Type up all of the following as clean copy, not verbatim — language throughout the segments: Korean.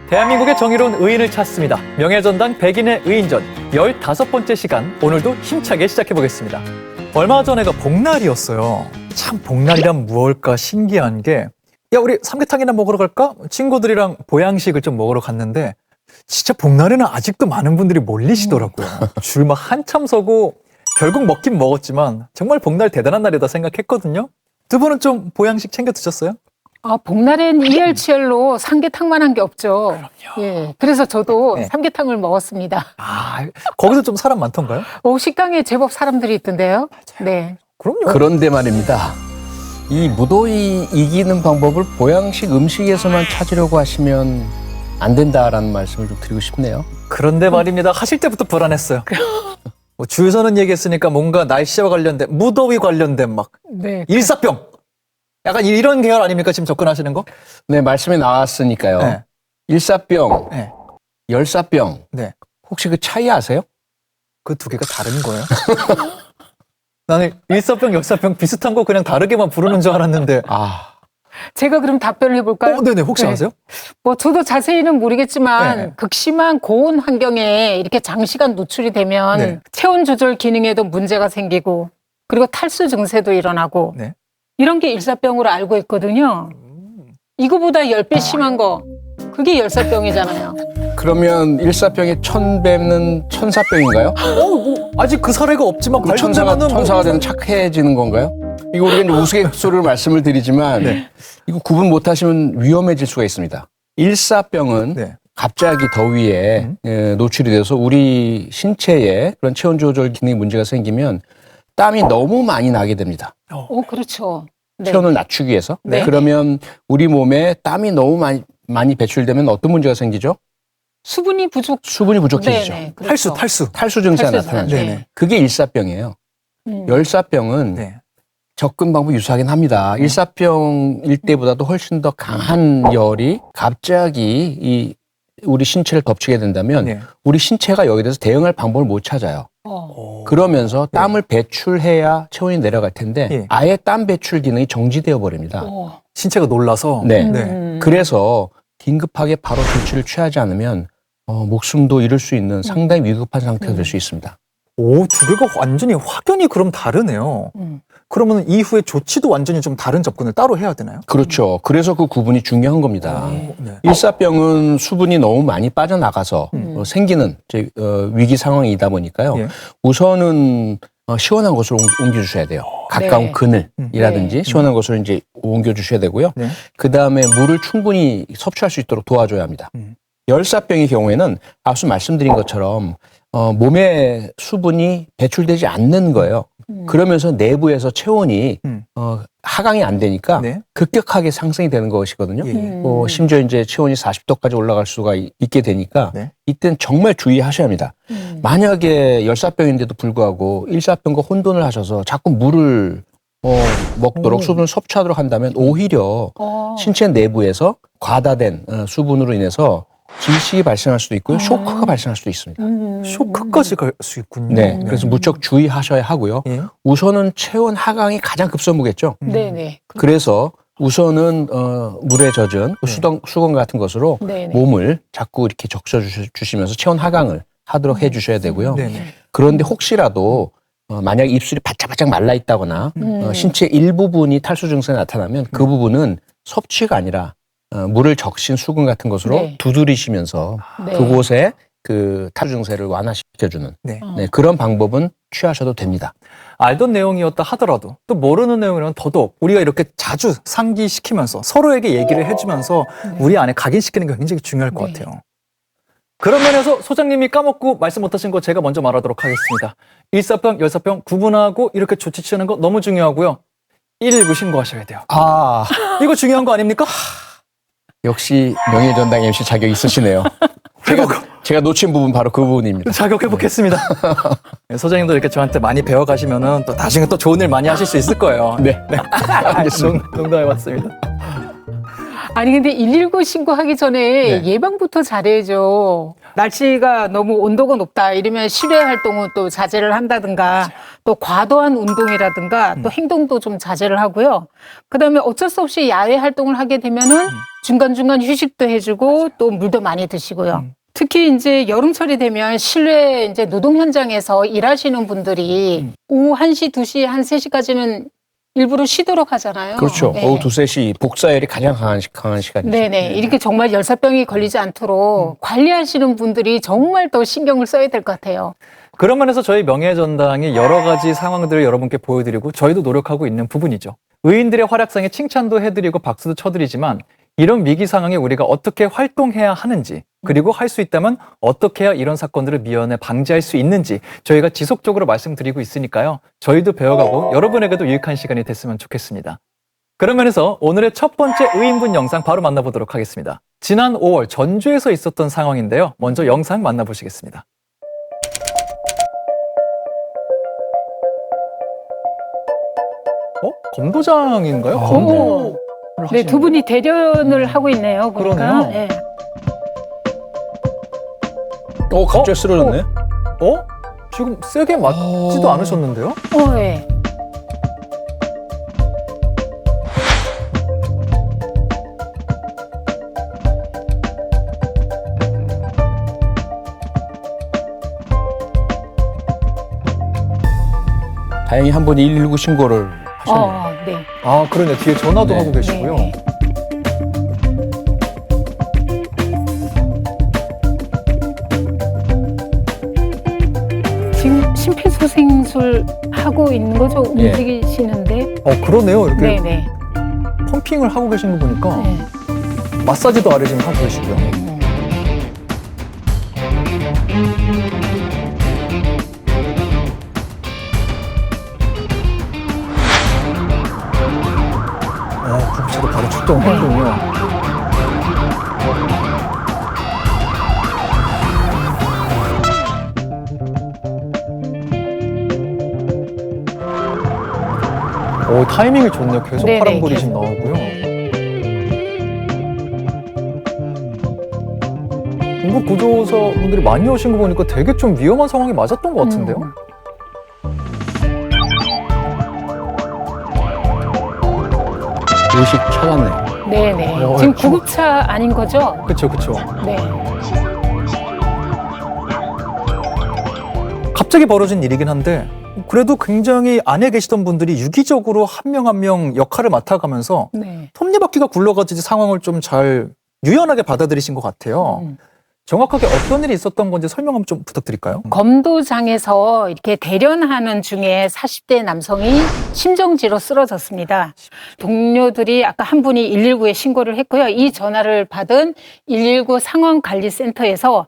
대한민국의 정의로운 의인을 찾습니다. 명예전당 백인의 의인전 15번째 시간, 오늘도 힘차게 시작해보겠습니다. 얼마 전에가 복날이었어요. 참 복날이란 무엇일까 신기한 게, 야 우리 삼계탕이나 먹으러 갈까? 친구들이랑 보양식을 좀 먹으러 갔는데 진짜 복날에는 아직도 많은 분들이 몰리시더라고요. 줄 막 한참 서고 결국 먹긴 먹었지만 정말 복날 대단한 날이다 생각했거든요. 두 분은 좀 보양식 챙겨 드셨어요? 복날엔 이열치열로 삼계탕만 한 게 없죠. 그럼요. 예, 그래서 저도 네. 삼계탕을 먹었습니다. 거기서 좀 사람 많던가요? 식당에 제법 사람들이 있던데요. 네. 그럼요. 그런데 말입니다. 이 무더위 이기는 방법을 보양식 음식에서만 찾으려고 하시면 안 된다라는 말씀을 좀 드리고 싶네요. 그런데 말입니다. 하실 때부터 불안했어요. 뭐 줄 서는 얘기했으니까 뭔가 날씨와 관련된, 무더위 관련된 막 네. 일사병. 약간 이런 계열 아닙니까? 지금 접근하시는 거? 네, 말씀이 나왔으니까요. 네. 일사병, 네. 열사병. 네. 혹시 그 차이 아세요? 그 두 개가 다른 거예요? 나는 일사병, 열사병 비슷한 거 그냥 다르게만 부르는 줄 알았는데. 제가 그럼 답변을 해볼까요? 네네. 혹시 네. 아세요? 저도 자세히는 모르겠지만 네. 극심한 고온 환경에 이렇게 장시간 노출이 되면 네. 체온 조절 기능에도 문제가 생기고 그리고 탈수 증세도 일어나고 네. 이런 게 일사병으로 알고 있거든요. 이거보다 10배 심한 거 그게 열사병이잖아요. 그러면 일사병의 1000배는 천사병인가요? 아직 그 사례가 없지만 그럼 천사가 발견되면은 되는 착해지는 건가요? 이거 우리가 이제 우스갯소리를 말씀을 드리지만 네. 이거 구분 못하시면 위험해질 수가 있습니다. 일사병은 네. 갑자기 더위에 노출이 돼서 우리 신체에 그런 체온 조절 기능에 문제가 생기면 땀이 너무 많이 나게 됩니다. 그렇죠. 네. 체온을 낮추기 위해서. 네. 그러면 우리 몸에 땀이 너무 많이 배출되면 어떤 문제가 생기죠? 수분이 수분이 부족해지죠. 네네, 그렇죠. 탈수 증세가 탈수 나타나죠. 증세. 네네. 그게 일사병이에요. 열사병은 네. 접근 방법이 유사하긴 합니다. 일사병일 때보다도 훨씬 더 강한 열이 갑자기 우리 신체를 덮치게 된다면 네. 우리 신체가 여기에 대해서 대응할 방법을 못 찾아요. 그러면서 땀을 배출해야 체온이 내려갈 텐데 예. 아예 땀 배출 기능이 정지되어 버립니다. 신체가 놀라서. 네. 네. 그래서 긴급하게 바로 조치를 취하지 않으면 목숨도 잃을 수 있는 상당히 위급한 상태가 될 수 있습니다. 두 개가 완전히 확연히 그럼 다르네요. 그러면 이후에 조치도 완전히 좀 다른 접근을 따로 해야 되나요? 그렇죠. 그래서 그 구분이 중요한 겁니다. 네. 일사병은 수분이 너무 많이 빠져나가서 생기는 위기 상황이다 보니까요. 예. 우선은 시원한 곳으로 옮겨주셔야 돼요. 가까운 네. 그늘이라든지 네. 시원한 곳으로 이제 옮겨주셔야 되고요. 네. 그 다음에 물을 충분히 섭취할 수 있도록 도와줘야 합니다. 열사병의 경우에는 앞서 말씀드린 것처럼 몸에 수분이 배출되지 않는 거예요. 그러면서 내부에서 체온이 하강이 안 되니까 네. 급격하게 상승이 되는 것이거든요. 예. 심지어 이제 체온이 40도까지 올라갈 수가 있게 되니까 네. 이때는 정말 주의하셔야 합니다. 만약에 열사병인데도 불구하고 일사병과 혼돈을 하셔서 자꾸 물을 먹도록 수분을 섭취하도록 한다면 오히려 신체 내부에서 과다된 수분으로 인해서 질식이 발생할 수도 있고요. 쇼크가 발생할 수도 있습니다. 쇼크까지 갈 수 있군요. 네, 그래서 무척 주의하셔야 하고요. 예. 우선은 체온 하강이 가장 급선무겠죠. 네네. 그래서 우선은 물에 젖은 수건 같은 것으로 네네. 몸을 자꾸 이렇게 적셔주시면서 체온 하강을 하도록 해주셔야 되고요. 네네. 그런데 혹시라도 만약 입술이 바짝바짝 말라 있다거나 신체 일부분이 탈수 증세가 나타나면 그 부분은 섭취가 아니라 물을 적신 수건 같은 것으로 네. 두드리시면서 네. 그곳에 그 탈수 증세를 완화시켜주는 네. 그런 방법은 취하셔도 됩니다. 알던 내용이었다 하더라도 또 모르는 내용이라면 더더욱 우리가 이렇게 자주 상기시키면서 서로에게 얘기를 해주면서 우리 안에 각인시키는 게 굉장히 중요할 것 네. 같아요. 그런 면에서 소장님이 까먹고 말씀 못하신 거 제가 먼저 말하도록 하겠습니다. 일사병, 열사병 구분하고 이렇게 조치 취하는 거 너무 중요하고요. 119 신고하셔야 돼요. 이거 중요한 거 아닙니까? 역시 명예전당 MC 자격 있으시네요. 제가 놓친 부분 바로 그 부분입니다. 자격해보겠습니다. 소장님도 이렇게 저한테 많이 배워가시면은 또 나중에 또 좋은 일 많이 하실 수 있을 거예요. 네. 알겠습니다. 농담해봤습니다. 아니 근데 119 신고하기 전에 네. 예방부터 잘해야죠. 날씨가 너무 온도가 높다 이러면 실외 활동은 또 자제를 한다든가 또 과도한 운동이라든가 또 행동도 좀 자제를 하고요. 그다음에 어쩔 수 없이 야외 활동을 하게 되면은 중간중간 휴식도 해주고 또 물도 많이 드시고요. 특히 이제 여름철이 되면 실외 이제 노동 현장에서 일하시는 분들이 오후 1시, 2시, 한 3시까지는 일부러 쉬도록 하잖아요. 그렇죠. 네. 오후 2, 3시 복사열이 가장 강한 시간이죠. 네네. 이렇게 정말 열사병이 걸리지 않도록 관리하시는 분들이 정말 더 신경을 써야 될 것 같아요. 그런 면에서 저희 명예전당이 여러 가지 상황들을 여러분께 보여드리고 저희도 노력하고 있는 부분이죠. 의인들의 활약상에 칭찬도 해드리고 박수도 쳐드리지만 이런 위기 상황에 우리가 어떻게 활동해야 하는지 그리고 할 수 있다면 어떻게 해야 이런 사건들을 미연에 방지할 수 있는지 저희가 지속적으로 말씀드리고 있으니까요. 저희도 배워가고 여러분에게도 유익한 시간이 됐으면 좋겠습니다. 그런 면에서 오늘의 첫 번째 의인분 영상 바로 만나보도록 하겠습니다. 지난 5월 전주에서 있었던 상황인데요. 먼저 영상 만나보시겠습니다. 검도장인가요? 검도를 네, 하시는 두 분이 대련을 하고 있네요. 보니까. 그러네요. 네. 갑자기 쓰러졌네. 지금 세게 맞지도 않으셨는데요? 네. 다행히 한 분이 119 신고를 하셨네요. 네. 아, 그러네. 뒤에 전화도 네. 하고 계시고요. 네. 지금 심폐소생술 하고 있는 거죠? 예. 움직이시는데. 그러네요. 이렇게 네네. 펌핑을 하고 계신 거 보니까 네. 마사지도 아래 지금 하고 계시고요. 구급차도 바로 출동했군요. 타이밍이 좋네요. 계속 네네, 파란불이 지금 계속. 나오고요. 공급 구조사분들이 많이 오신 거 보니까 되게 좀 위험한 상황이 맞았던 것 같은데요? 의식 찾았네. 네네. 지금 구급차 아닌 거죠? 그쵸. 네. 갑자기 벌어진 일이긴 한데 그래도 굉장히 안에 계시던 분들이 유기적으로 한 명 한 명 역할을 맡아가면서 네. 톱니바퀴가 굴러가지지 상황을 좀 잘 유연하게 받아들이신 것 같아요. 정확하게 어떤 일이 있었던 건지 설명 한번 좀 부탁드릴까요? 검도장에서 이렇게 대련하는 중에 40대 남성이 심정지로 쓰러졌습니다. 동료들이 아까 한 분이 119에 신고를 했고요. 이 전화를 받은 119 상황관리센터에서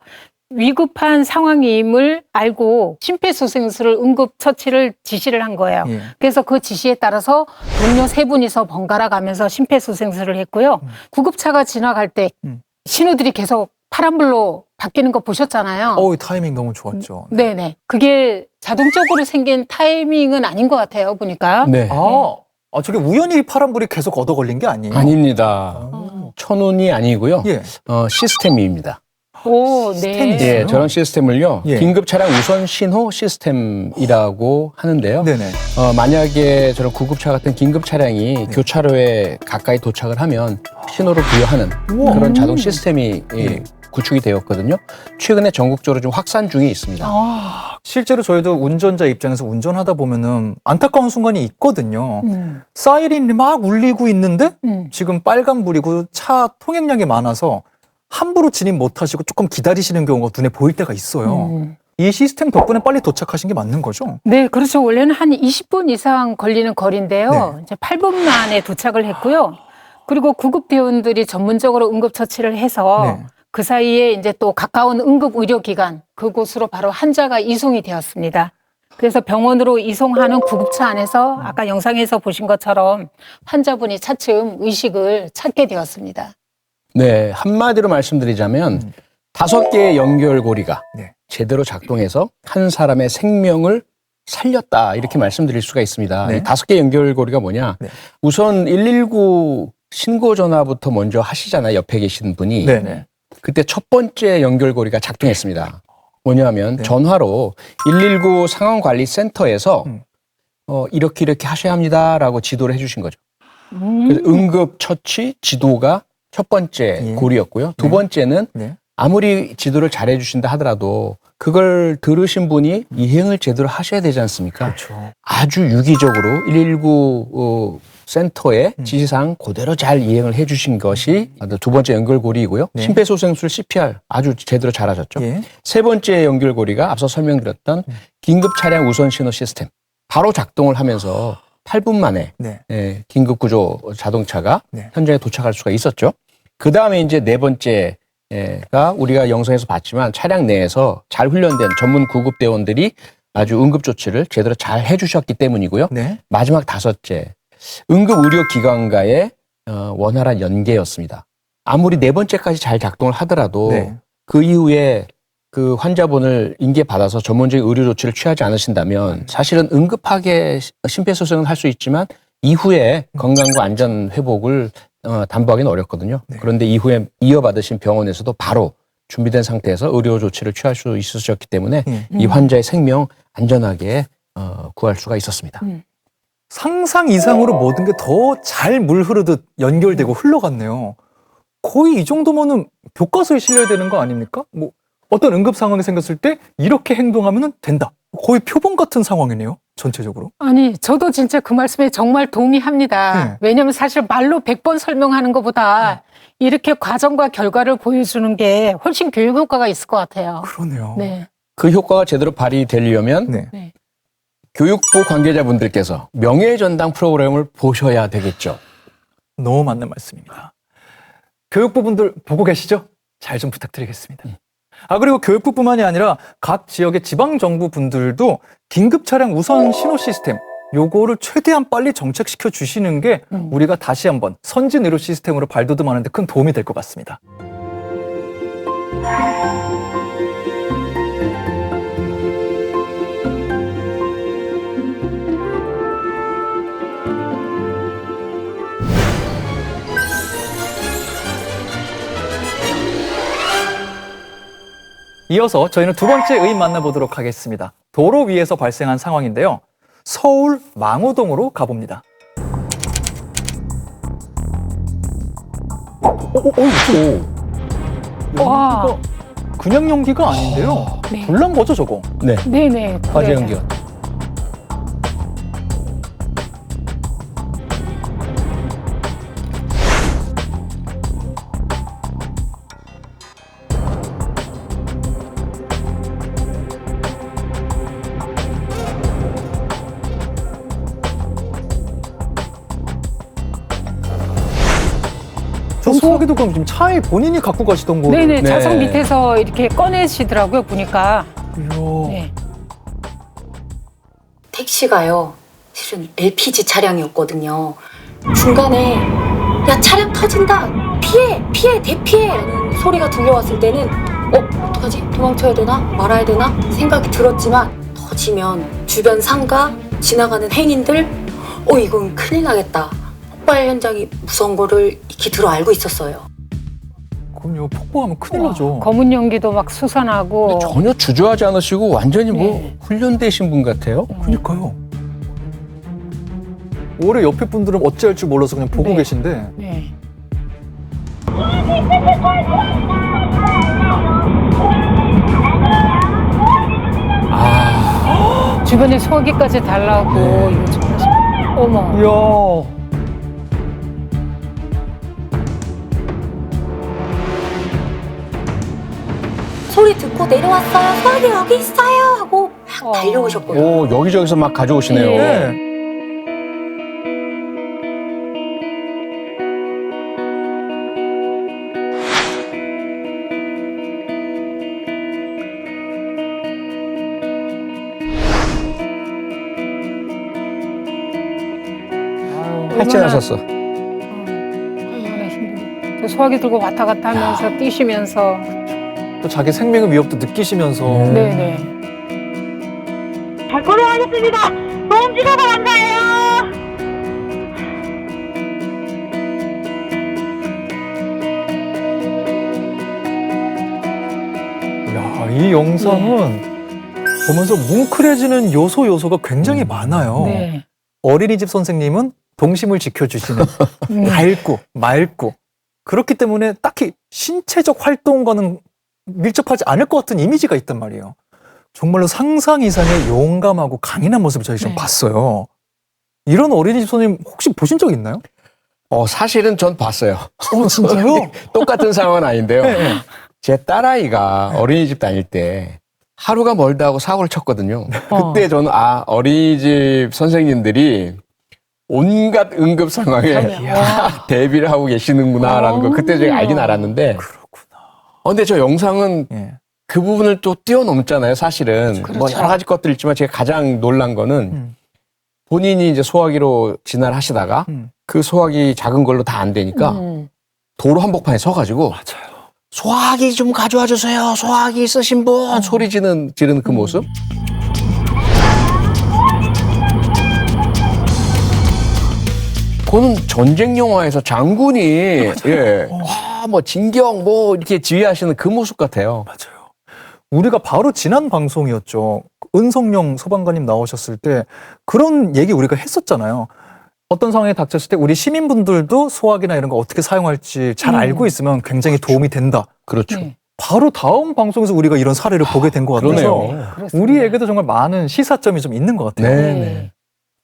위급한 상황임을 알고 심폐소생술을 응급처치를 지시를 한 거예요. 예. 그래서 그 지시에 따라서 동료 3분이서 번갈아 가면서 심폐소생술을 했고요. 구급차가 지나갈 때 신호들이 계속 파란불로 바뀌는 거 보셨잖아요. 타이밍 너무 좋았죠. 네네. 그게 자동적으로 생긴 타이밍은 아닌 것 같아요, 보니까. 네. 저게 우연히 파란불이 계속 얻어 걸린 게 아니에요? 아닙니다. 천운이 아니고요. 예. 시스템입니다. 오, 시스템이 네. 있어요? 예, 저런 시스템을요. 예. 긴급 차량 우선 신호 시스템이라고 하는데요. 네네. 만약에 저런 구급차 같은 긴급 차량이 교차로에 가까이 도착을 하면 신호를 부여하는 우와. 그런 자동 시스템이 구축이 되었거든요. 최근에 전국적으로 좀 확산 중에 있습니다. 실제로 저희도 운전자 입장에서 운전하다 보면은 안타까운 순간이 있거든요. 음. 사이렌이 막 울리고 있는데 음. 지금 빨간불이고 차 통행량이 많아서 함부로 진입 못하시고 조금 기다리시는 경우가 눈에 보일 때가 있어요. 이 시스템 덕분에 빨리 도착하신 게 맞는 거죠? 네, 그렇죠. 원래는 한 20분 이상 걸리는 거리인데요. 네. 이제 8분 만에 도착을 했고요. 그리고 구급대원들이 전문적으로 응급처치를 해서 네. 그 사이에 이제 또 가까운 응급의료기관 그곳으로 바로 환자가 이송이 되었습니다. 그래서 병원으로 이송하는 구급차 안에서 아까 영상에서 보신 것처럼 환자분이 차츰 의식을 찾게 되었습니다. 네, 한마디로 말씀드리자면 5개의 연결고리가 네. 제대로 작동해서 한 사람의 생명을 살렸다 이렇게 말씀드릴 수가 있습니다. 네. 이 5개 연결고리가 뭐냐? 네. 우선 119 신고 전화부터 먼저 하시잖아요. 옆에 계신 분이. 네네. 그때 첫 번째 연결고리가 작동했습니다. 뭐냐면 전화로 119 상황관리센터에서 이렇게 하셔야 합니다라고 지도를 해주신 거죠. 그래서 응급처치 지도가 첫 번째 고리였고요. 두 번째는 아무리 지도를 잘해 주신다 하더라도 그걸 들으신 분이 이행을 제대로 하셔야 되지 않습니까? 그렇죠. 아주 유기적으로 119 센터의 지시사항 그대로 잘 이행을 해 주신 것이 두 번째 연결고리이고요. 심폐소생술 CPR 아주 제대로 잘하셨죠. 세 번째 연결고리가 앞서 설명드렸던 긴급 차량 우선 신호 시스템. 바로 작동을 하면서 8분 만에 긴급 구조 자동차가 현장에 도착할 수가 있었죠. 그 다음에 이제 네 번째가 우리가 영상에서 봤지만 차량 내에서 잘 훈련된 전문 구급대원들이 아주 응급조치를 제대로 잘 해주셨기 때문이고요. 마지막 다섯째, 응급의료기관과의 원활한 연계였습니다. 아무리 네 번째까지 잘 작동을 하더라도 그 이후에 그 환자분을 인계받아서 전문적인 의료 조치를 취하지 않으신다면 사실은 응급하게 심폐소생은 할 수 있지만 이후에 건강과 안전 회복을 담보하기는 어렵거든요. 그런데 이후에 이어받으신 병원에서도 바로 준비된 상태에서 의료 조치를 취할 수 있으셨기 때문에 이 환자의 생명 안전하게 구할 수가 있었습니다. 상상 이상으로 모든 게 더 잘 물 흐르듯 연결되고 흘러갔네요. 거의 이 정도면은 교과서에 실려야 되는 거 아닙니까? 뭐 어떤 응급 상황이 생겼을 때 이렇게 행동하면 된다. 거의 표본 같은 상황이네요. 전체적으로. 아니, 저도 진짜 그 말씀에 정말 동의합니다. 왜냐하면 사실 말로 100번 설명하는 것보다 이렇게 과정과 결과를 보여주는 게 훨씬 교육 효과가 있을 것 같아요. 그러네요. 그 효과가 제대로 발휘되려면 교육부 관계자분들께서 명예전당 프로그램을 보셔야 되겠죠. 너무 맞는 말씀입니다. 교육부분들 보고 계시죠? 잘 좀 부탁드리겠습니다. 그리고 교육부뿐만이 아니라 각 지역의 지방정부 분들도 긴급 차량 우선 신호 시스템 요거를 최대한 빨리 정착시켜 주시는 게 우리가 다시 한번 선진 의료 시스템으로 발돋움하는 데 큰 도움이 될 것 같습니다. 이어서 저희는 두 번째 의인 만나보도록 하겠습니다. 도로 위에서 발생한 상황인데요. 서울 망우동으로 가봅니다. 와. 연기가 그냥 연기가 아닌데요. 불난 거죠, 저거? 네네. 화재 연기 같은. 저 수화기도 그럼 지금 차에 본인이 갖고 가시던 거. 네네. 차선 밑에서 이렇게 꺼내시더라고요, 보니까. 택시가요, 실은 LPG 차량이었거든요. 중간에 야 차량 터진다, 피해 대피해 라는 소리가 들려왔을 때는 어떡하지? 도망쳐야 되나? 말아야 되나? 생각이 들었지만 터지면 주변 상가, 지나가는 행인들 이건 큰일 나겠다. 폭발 현장이 무서운 거를 익히 들어 알고 있었어요. 그럼요, 폭포하면 큰일 나죠. 검은 연기도 막 솟아나고. 전혀 주저하지 않으시고 완전히 뭐 훈련되신 분 같아요. 그러니까요. 올해 옆에 분들은 어찌할 줄 몰라서 그냥 보고 계신데. 주변에 소화기까지 달라고. 이거 정말 어머. 이야. 소리 듣고 내려왔어요. 소화기 여기 있어요 하고 막 달려오셨거든요. 여기저기서 막 가져오시네요. 탈진하셨어. 얼마나 힘들게. 소화기 들고 왔다 갔다 하면서 뛰시면서. 또 자기 생명의 위협도 느끼시면서. 네네. 잘 고생하셨습니다. 보험 찍어서 감사해요. 이 영상은 보면서 뭉클해지는 요소가 굉장히 많아요. 네. 어린이집 선생님은 동심을 지켜주시는 밝고 맑고 그렇기 때문에 딱히 신체적 활동과는 밀접하지 않을 것 같은 이미지가 있단 말이에요. 정말로 상상 이상의 용감하고 강인한 모습을 저희 좀 네. 봤어요. 이런 어린이집 선생님 혹시 보신 적 있나요? 사실은 전 봤어요. 진짜요? 똑같은 상황은 아닌데요. 네. 제 딸아이가 어린이집 다닐 때 하루가 멀다 하고 사고를 쳤거든요. 그때 저는 어린이집 선생님들이 온갖 응급 상황에 대비를 하고 계시는구나라는 거 그때 제가 알긴 알았는데 그렇구나. 근데 저 영상은 예. 그 부분을 또 뛰어넘잖아요, 사실은. 그렇죠. 뭐 여러 가지 것들이 있지만 제가 가장 놀란 거는 본인이 이제 소화기로 진화를 하시다가 그 소화기 작은 걸로 다 안 되니까 도로 한복판에 서가지고 맞아요. 소화기 좀 가져와 주세요. 소화기 있으신 분 소리 지르는 그 모습. 그거는 전쟁 영화에서 장군이 뭐 진경 뭐 이렇게 지휘하시는 그 모습 같아요. 맞아요. 우리가 바로 지난 방송이었죠. 은성영 소방관님 나오셨을 때 그런 얘기 우리가 했었잖아요. 어떤 상황에 닥쳤을 때 우리 시민분들도 소화기나 이런 거 어떻게 사용할지 잘 알고 있으면 굉장히 도움이 된다. 그렇죠. 네. 바로 다음 방송에서 우리가 이런 사례를 보게 된 것 같아서 그러네요. 그렇습니다. 우리에게도 정말 많은 시사점이 좀 있는 것 같아요. 네.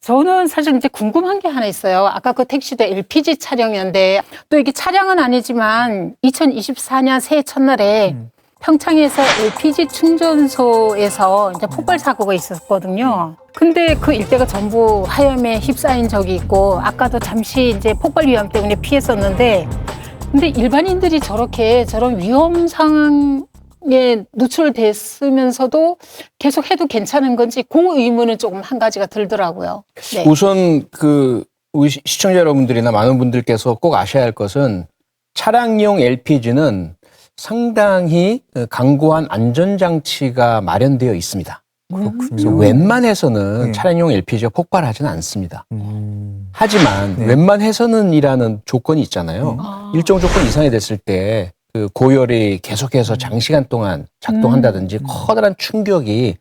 저는 사실 이제 궁금한 게 하나 있어요. 아까 그 택시도 LPG 차량이었는데 또 이게 차량은 아니지만 2024년 새해 첫날에 평창에서 LPG 충전소에서 이제 폭발 사고가 있었거든요. 근데 그 일대가 전부 하염에 휩싸인 적이 있고 아까도 잠시 이제 폭발 위험 때문에 피했었는데 근데 일반인들이 저런 위험 상황에 노출됐으면서도 계속 해도 괜찮은 건지 그 의문은 조금 한 가지가 들더라고요. 네. 우선 우리 시청자 여러분들이나 많은 분들께서 꼭 아셔야 할 것은 차량용 LPG는 상당히 강고한 안전장치가 마련되어 있습니다. 그래서 그렇군요. 웬만해서는 네. 차량용 LPG가 폭발하지는 않습니다. 음. 하지만 네. 웬만해서는이라는 조건이 있잖아요. 아. 일정 조건 이상이 됐을 때 그 고열이 계속해서 장시간 동안 작동한다든지 커다란 충격이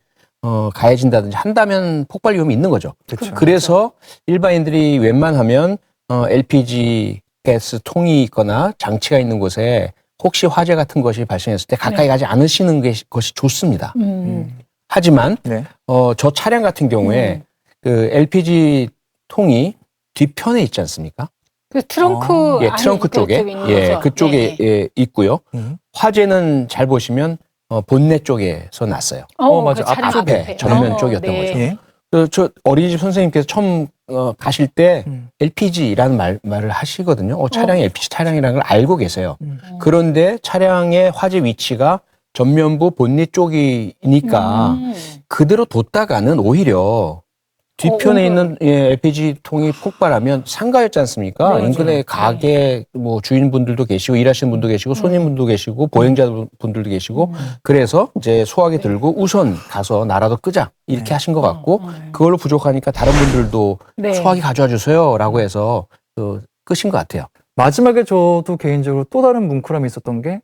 가해진다든지 한다면 폭발 위험이 있는 거죠. 그렇죠. 그래서 일반인들이 웬만하면 LPG 가스 통이 있거나 장치가 있는 곳에 혹시 화재 같은 것이 발생했을 때 가까이 네. 가지 않으시는 것이 좋습니다. 하지만 네. 저 차량 같은 경우에 그 LPG 통이 뒤편에 있지 않습니까? 그 트렁크 예, 안에 트렁크 쪽에 그쪽에 있는 거죠? 그쪽에 네. 있고요. 음. 화재는 잘 보시면 본넷 쪽에서 났어요. 맞아. 그 차량 앞에 전면 쪽이었던 네. 거죠. 예. 저 어린이집 선생님께서 처음 가실 때 음. LPG라는 말을 하시거든요. 차량이 LPG 차량이라는 걸 알고 계세요. 그런데 차량의 화재 위치가 전면부 본넷 쪽이니까 그대로 뒀다가는 오히려 뒤편에 있는 LPG 통이 폭발하면 상가였지 않습니까? 네, 인근에 가게 뭐 주인분들도 계시고 일하시는 분도 계시고 손님분도 계시고 보행자분들도 계시고 그래서 이제 소화기 들고 우선 가서 나라도 끄자 이렇게 하신 것 같고 그걸로 부족하니까 다른 분들도 네. 소화기 가져와 주세요라고 해서 끄신 것 같아요. 마지막에 저도 개인적으로 또 다른 뭉클함이 있었던 게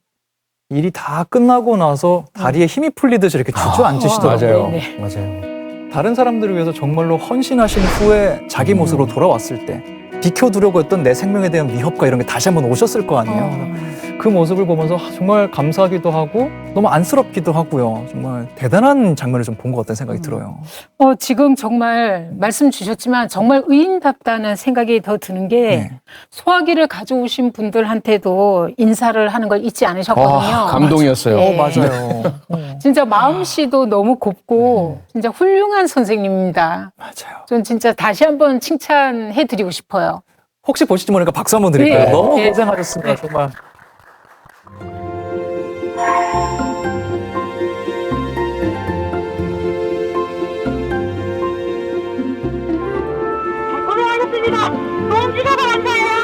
일이 다 끝나고 나서 다리에 힘이 풀리듯이 이렇게 주저앉으시더라고요. 네. 맞아요. 다른 사람들을 위해서 정말로 헌신하신 후에 자기 모습으로 돌아왔을 때 비켜두려고 했던 내 생명에 대한 위협과 이런 게 다시 한번 오셨을 거 아니에요. 그 모습을 보면서 정말 감사하기도 하고 너무 안쓰럽기도 하고요. 정말 대단한 장면을 좀 본 것 같다는 생각이 들어요. 지금 정말 말씀 주셨지만 정말 의인답다는 생각이 더 드는 게 네. 소화기를 가져오신 분들한테도 인사를 하는 걸 잊지 않으셨거든요. 감동이었어요. 네. 맞아요. 진짜 마음씨도 너무 곱고 진짜 훌륭한 선생님입니다. 맞아요. 전 진짜 다시 한번 칭찬해드리고 싶어요. 혹시 보실지 모르니까 박수 한번 드릴까요? 네. 너무 네. 고생하셨습니다. 정말. 고생하셨습니다. 도움 주셔서 감사해요.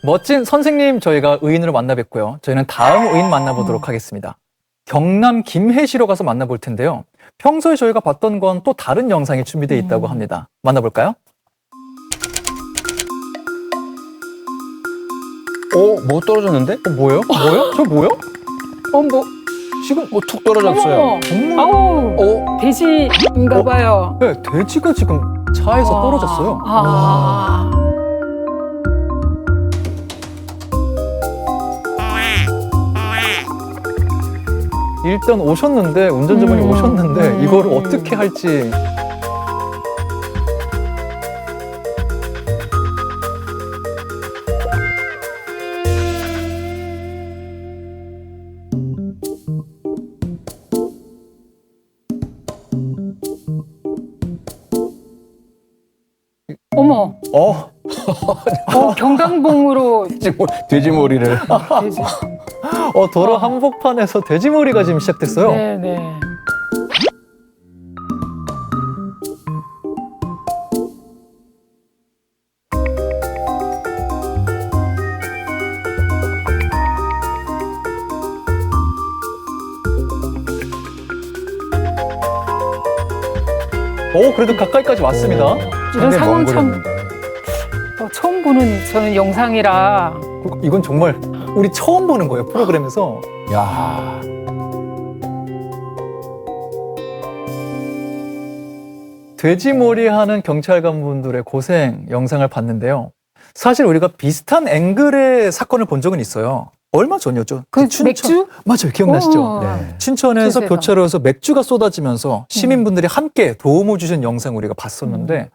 멋진 선생님 저희가 의인으로 만나 뵙고요. 저희는 다음 의인 만나보도록 하겠습니다. 경남 김해시로 가서 만나볼 텐데요. 평소에 저희가 봤던 건 또 다른 영상이 준비되어 있다고 합니다. 만나볼까요? 뭐 떨어졌는데? 뭐예요? 뭐예요? 저 뭐요? 뭐. 지금 툭 떨어졌어요. 어머. 아우, 돼지인가 봐요. 네, 돼지가 지금 차에서 떨어졌어요. 일단 오셨는데 운전자분이 오셨는데 이거를 어떻게 할지. 어머. 경강봉으로 돼지머리를. 돼지. 도로 한복판에서 돼지머리가 지금 시작됐어요. 네네. 그래도 가까이까지 왔습니다. 이런 상황 참 처음 보는 저는 영상이라. 이건 정말 우리 처음 보는 거예요, 프로그램에서. 야. 돼지머리 하는 경찰관 분들의 고생 영상을 봤는데요. 사실 우리가 비슷한 앵글의 사건을 본 적은 있어요. 얼마 전이었죠? 그 맥주? 맞아요. 기억나시죠? 어. 네. 춘천에서 춘천에서. 교차로에서 맥주가 쏟아지면서 시민분들이 함께 도움을 주신 영상 우리가 봤었는데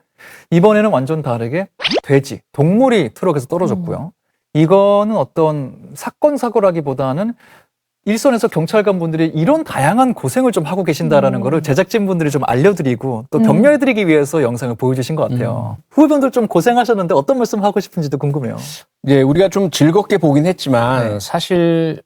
이번에는 완전 다르게 돼지, 동물이 트럭에서 떨어졌고요. 이거는 어떤 사건 사고라기보다는 일선에서 경찰관 분들이 이런 다양한 고생을 좀 하고 계신다라는 거를 제작진 분들이 좀 알려드리고 또 격려해드리기 위해서 영상을 보여주신 것 같아요. 후배분들 좀 고생하셨는데 어떤 말씀 하고 싶은지도 궁금해요. 예, 우리가 좀 즐겁게 보긴 했지만 네. 사실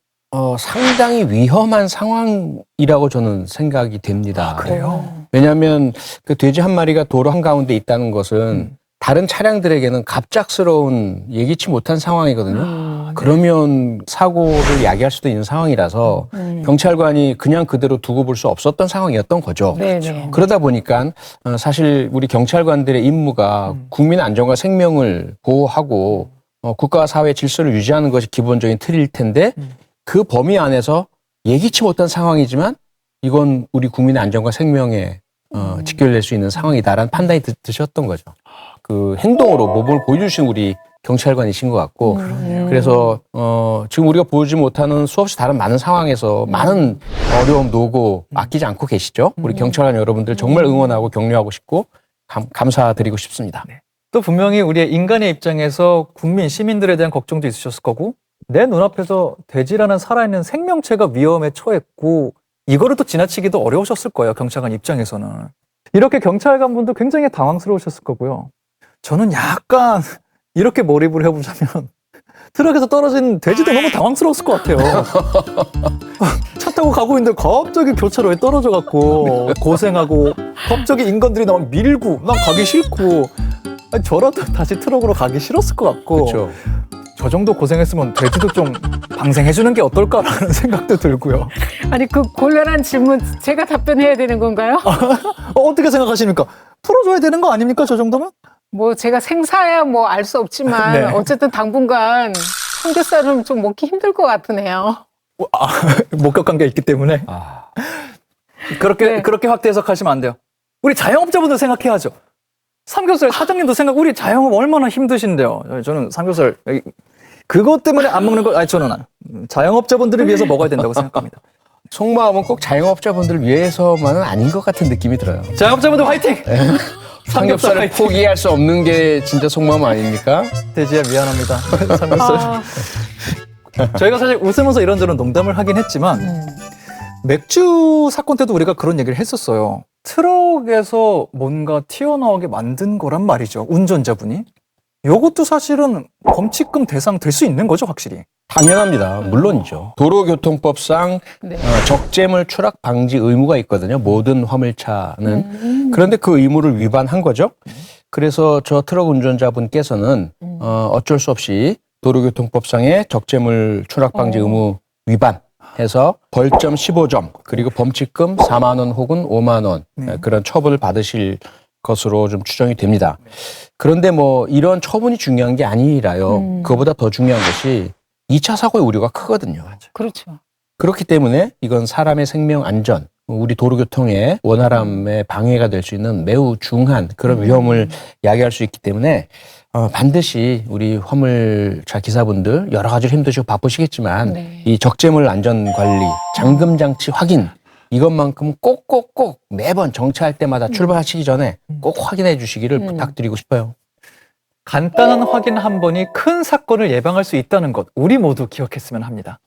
상당히 위험한 상황이라고 저는 생각이 됩니다. 그래요? 왜냐하면 그 돼지 한 마리가 도로 한가운데 있다는 것은 다른 차량들에게는 갑작스러운 예기치 못한 상황이거든요. 그러면 사고를 야기할 수도 있는 상황이라서 경찰관이 그냥 그대로 두고 볼 수 없었던 상황이었던 거죠. 네네. 그러다 보니까 사실 우리 경찰관들의 임무가 국민 안전과 생명을 보호하고 국가와 사회 질서를 유지하는 것이 기본적인 틀일 텐데 그 범위 안에서 예기치 못한 상황이지만 이건 우리 국민의 안전과 생명에 직결될 수 있는 상황이다라는 판단이 드셨던 거죠. 그 행동으로 모범을 보여주신 우리 경찰관이신 것 같고 그래서 지금 우리가 보지 못하는 수없이 다른 많은 상황에서 많은 어려움, 노고 아끼지 않고 계시죠. 우리 경찰관 여러분들 정말 응원하고 격려하고 싶고 감사드리고 싶습니다. 네. 또 분명히 우리의 인간의 입장에서 국민, 시민들에 대한 걱정도 있으셨을 거고 내 눈앞에서 돼지라는 살아있는 생명체가 위험에 처했고 이거를 또 지나치기도 어려우셨을 거예요. 경찰관 입장에서는. 이렇게 경찰관 분도 굉장히 당황스러우셨을 거고요. 저는 약간 이렇게 몰입을 해보자면 트럭에서 떨어진 돼지도 너무 당황스러웠을 것 같아요. 차 타고 가고 있는데 갑자기 교차로에 떨어져갖고 고생하고 갑자기 인간들이 나 밀고 난 가기 싫고 아니, 저라도 다시 트럭으로 가기 싫었을 것 같고 그렇죠. 저 정도 고생했으면 돼지도 좀 방생해주는 게 어떨까라는 생각도 들고요. 아니 그 곤란한 질문 제가 답변해야 되는 건가요? 어떻게 생각하십니까? 풀어줘야 되는 거 아닙니까? 저 정도면? 뭐 제가 생사야 뭐 알 수 없지만 네. 어쨌든 당분간 삼겹살은 좀 먹기 힘들 것 같으네요. 목격한 게 있기 때문에 네. 그렇게 확대 해석하시면 안 돼요. 우리 자영업자분들 생각해야죠. 삼겹살 사장님도 우리 자영업 얼마나 힘드신데요. 저는 삼겹살 그것 때문에 안 먹는 거 저는 자영업자분들을 위해서 먹어야 된다고 생각합니다. 속마음은 꼭 자영업자분들을 위해서만은 아닌 것 같은 느낌이 들어요. 자영업자분들 화이팅! 삼겹살을 화이팅! 포기할 수 없는 게 진짜 속마음 아닙니까? 돼지야 미안합니다. 삼겹살. 저희가 사실 웃으면서 이런저런 농담을 하긴 했지만 맥주 사건 때도 우리가 그런 얘기를 했었어요. 트럭에서 뭔가 튀어나오게 만든 거란 말이죠. 운전자분이. 요것도 사실은 범칙금 대상 될 수 있는 거죠, 확실히. 당연합니다. 물론이죠. 도로교통법상 네. 적재물 추락 방지 의무가 있거든요. 모든 화물차는. 그런데 그 의무를 위반한 거죠. 그래서 저 트럭 운전자분께서는 어쩔 수 없이 도로교통법상의 적재물 추락 방지 의무 위반해서 벌점 15점 그리고 범칙금 4만 원 혹은 5만 원 그런 처벌을 받으실 것으로 좀 추정이 됩니다. 그런데 뭐 이런 처분이 중요한 게 아니라요. 그거보다 더 중요한 것이 2차 사고의 우려가 크거든요. 그렇죠. 그렇기 때문에 이건 사람의 생명 안전, 우리 도로교통의 원활함에 방해가 될 수 있는 매우 중한 그런 위험을 야기할 수 있기 때문에 반드시 우리 화물차 기사분들 여러 가지로 힘드시고 바쁘시겠지만 네. 이 적재물 안전 관리, 잠금 장치 확인 이것만큼 꼭꼭꼭 매번 정차할 때마다 출발하시기 전에 꼭 확인해 주시기를 부탁드리고 싶어요. 간단한 확인 한 번이 큰 사건을 예방할 수 있다는 것 우리 모두 기억했으면 합니다.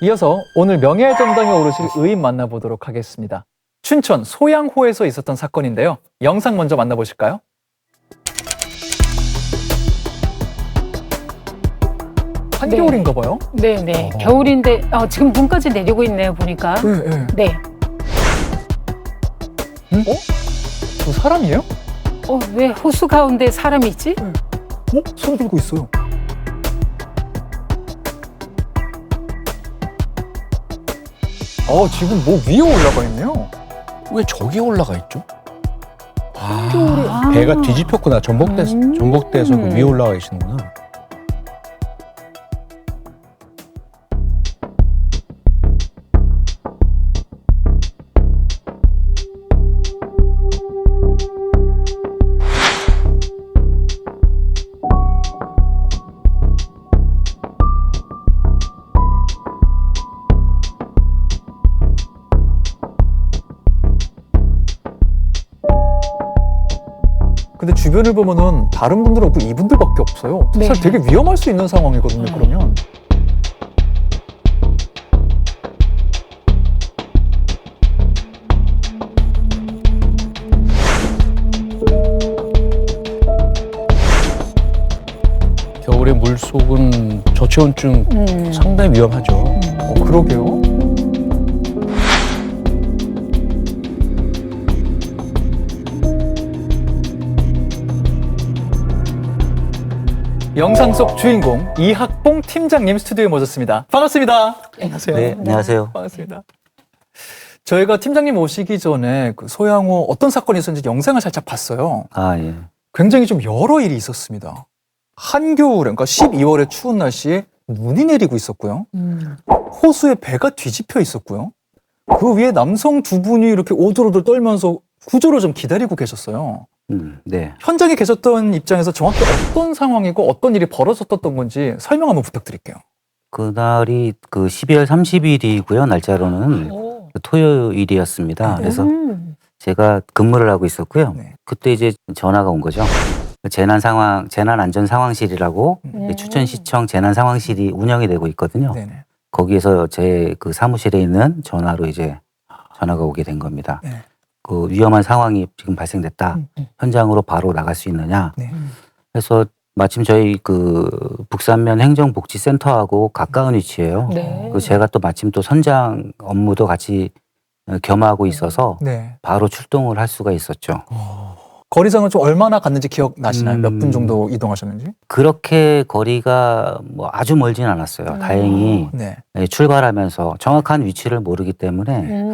이어서 오늘 명예의 전당에 오르실 의인 만나보도록 하겠습니다. 춘천 소양호에서 있었던 사건인데요. 영상 먼저 만나보실까요? 한겨울인가 봐요. 네네. 겨울인데 지금 눈까지 내리고 있네요, 보니까. 네. 네. 저 사람이에요? 왜 호수 가운데 사람이 있지? 손 들고 있어요. 지금 뭐 위에 올라가 있네요. 왜 저기 올라가 있죠? 아. 배가 뒤집혔구나. 전복대에서 그 위에 올라가 계시는구나. 근데 주변을 보면은 다른 분들 없고 이분들밖에 없어요. 네. 사실 되게 위험할 수 있는 상황이거든요. 그러면 겨울에 물속은 저체온증 상당히 위험하죠. 그러게요. 영상 속 주인공 이학봉 팀장님 스튜디오에 모셨습니다. 반갑습니다. 안녕하세요. 네, 안녕하세요. 반갑습니다. 저희가 팀장님 오시기 전에 그 소양호 어떤 사건이 있었는지 영상을 살짝 봤어요. 아, 예. 굉장히 좀 여러 일이 있었습니다. 한겨울에, 그러니까 12월의 추운 날씨에 눈이 내리고 있었고요. 호수에 배가 뒤집혀 있었고요. 그 위에 남성 두 분이 이렇게 오들오들 떨면서 구조를 좀 기다리고 계셨어요. 네. 현장에 계셨던 입장에서 정확히 어떤 상황이고 어떤 일이 벌어졌던 건지 설명 한번 부탁드릴게요. 그날이 그 12월 30일이고요. 날짜로는 그 토요일이었습니다. 그래서 제가 근무를 하고 있었고요. 네. 그때 이제 전화가 온 거죠. 재난안전상황실이라고 춘천시청 재난상황실이 운영이 되고 있거든요. 네네. 거기에서 제 그 사무실에 있는 전화로 이제 전화가 오게 된 겁니다. 네. 그 위험한 상황이 지금 발생됐다. 현장으로 바로 나갈 수 있느냐. 네. 그래서 마침 저희 그 북산면 행정복지센터하고 가까운 위치예요. 네. 그리고 제가 또 마침 또 선장 업무도 같이 겸하고 있어서 네. 바로 출동을 할 수가 있었죠. 거리상은 좀 얼마나 갔는지 기억나시나요? 몇 분 정도 이동하셨는지? 그렇게 거리가 뭐 아주 멀진 않았어요. 다행히 네. 출발하면서 정확한 위치를 모르기 때문에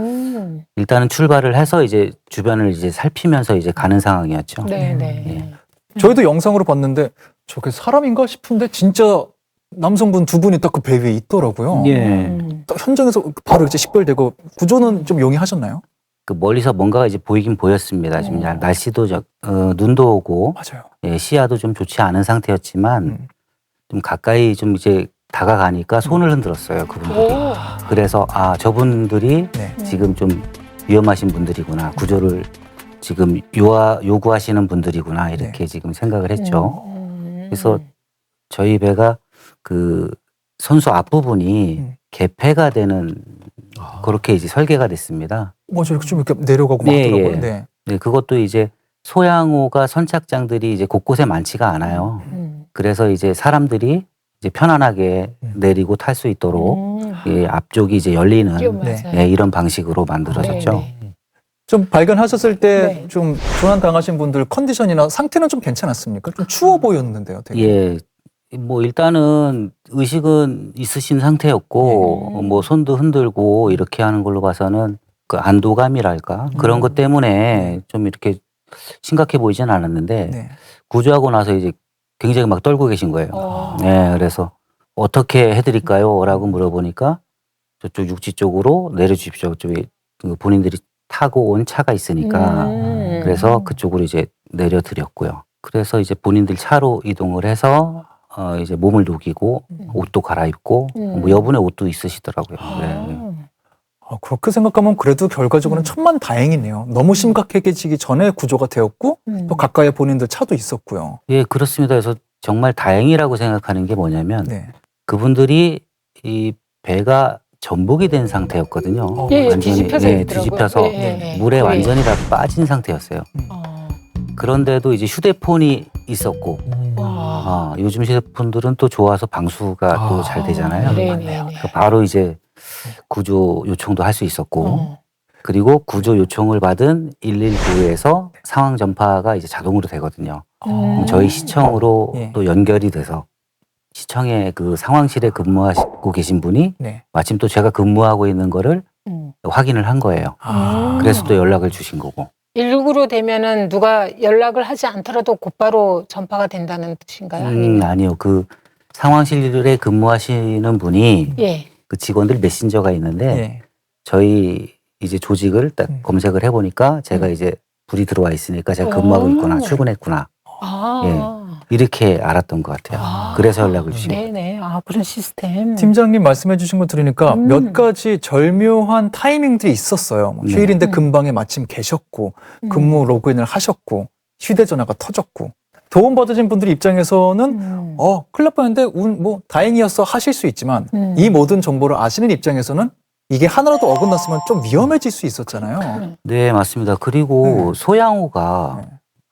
일단은 출발을 해서 이제 주변을 이제 살피면서 이제 가는 상황이었죠. 네네. 예. 저희도 영상으로 봤는데 저게 사람인가 싶은데 진짜 남성분 두 분이 딱 그 배 위에 있더라고요. 예. 딱 현장에서 바로 이제 식별되고 구조는 좀 용이하셨나요? 그 멀리서 뭔가가 이제 보이긴 보였습니다. 지금 날씨도 눈도 오고 맞아요. 예, 시야도 좀 좋지 않은 상태였지만 좀 가까이 좀 이제 다가가니까 손을 흔들었어요. 그분들이. 그래서 저분들이 네. 지금 좀 위험하신 분들이구나. 구조를 지금 요구하시는 분들이구나. 이렇게 지금 생각을 했죠. 그래서 저희 배가 그 선수 앞부분이 개폐가 되는 그렇게 이제 설계가 됐습니다. 맞아요. 좀 이렇게 내려가고 네, 막더라고요. 예. 네. 네, 그것도 이제 소양호가 선착장들이 이제 곳곳에 많지가 않아요. 그래서 이제 사람들이 이제 편안하게 내리고 탈 수 있도록 예, 앞쪽이 이제 열리는 예, 이런 방식으로 만들어졌죠. 좀 발견하셨을 때 네. 좀 조난 당하신 분들 컨디션이나 상태는 좀 괜찮았습니까? 좀 추워 보였는데요, 되게. 예, 뭐 일단은 의식은 있으신 상태였고 뭐 손도 흔들고 이렇게 하는 걸로 봐서는 그 안도감이랄까 그런 것 때문에 좀 이렇게 심각해 보이진 않았는데 네. 구조하고 나서 이제 굉장히 막 떨고 계신 거예요. 어. 네, 그래서 어떻게 해드릴까요? 라고 물어보니까 저쪽 육지 쪽으로 내려주십시오. 그쪽에 그 본인들이 타고 온 차가 있으니까 그래서 그쪽으로 이제 내려드렸고요. 그래서 이제 본인들 차로 이동을 해서 이제 몸을 녹이고 옷도 갈아입고 뭐 여분의 옷도 있으시더라고요. 네. 그렇게 생각하면 그래도 결과적으로는 천만다행이네요. 너무 심각해지기 전에 구조가 되었고 또 가까이에 본인들 차도 있었고요. 예, 그렇습니다. 그래서 정말 다행이라고 생각하는 게 뭐냐면 네. 그분들이 이 배가 전복이 된 상태였거든요. 예, 완전히, 뒤집혀서 예, 있더라고요. 뒤집혀서 예, 예, 예. 물에 거의. 완전히 다 빠진 상태였어요. 그런데도 이제 휴대폰이 있었고 요즘 휴대폰들은 또 좋아서 방수가 또 잘 되잖아요. 네네. 그러니까 바로 이제 구조 요청도 할 수 있었고 그리고 구조 요청을 받은 119에서 상황 전파가 이제 자동으로 되거든요. 그럼 저희 시청으로 예. 또 연결이 돼서 시청에 그 상황실에 근무하고 계신 분이 네. 마침 또 제가 근무하고 있는 거를 확인을 한 거예요. 그래서 또 연락을 주신 거고. 119로 되면은 누가 연락을 하지 않더라도 곧바로 전파가 된다는 뜻인가요? 아니면? 아니요. 그 상황실에 근무하시는 분이 예. 그 직원들 메신저가 있는데 예. 저희 이제 조직을 딱 검색을 해보니까 제가 이제 불이 들어와 있으니까 제가 근무하고 있구나, 출근했구나. 이렇게 알았던 것 같아요. 그래서 연락을 주신 거예요. 네네. 그런 시스템. 팀장님 말씀해 주신 거 들으니까 몇 가지 절묘한 타이밍들이 있었어요. 뭐 네. 휴일인데 근방에 마침 계셨고 근무 로그인을 하셨고 휴대전화가 터졌고 도움받으신 분들 입장에서는 큰일 날 뻔했는데 뭐 다행이었어 하실 수 있지만 이 모든 정보를 아시는 입장에서는 이게 하나라도 어긋났으면 좀 위험해질 수 있었잖아요. 네, 맞습니다. 그리고 소양호가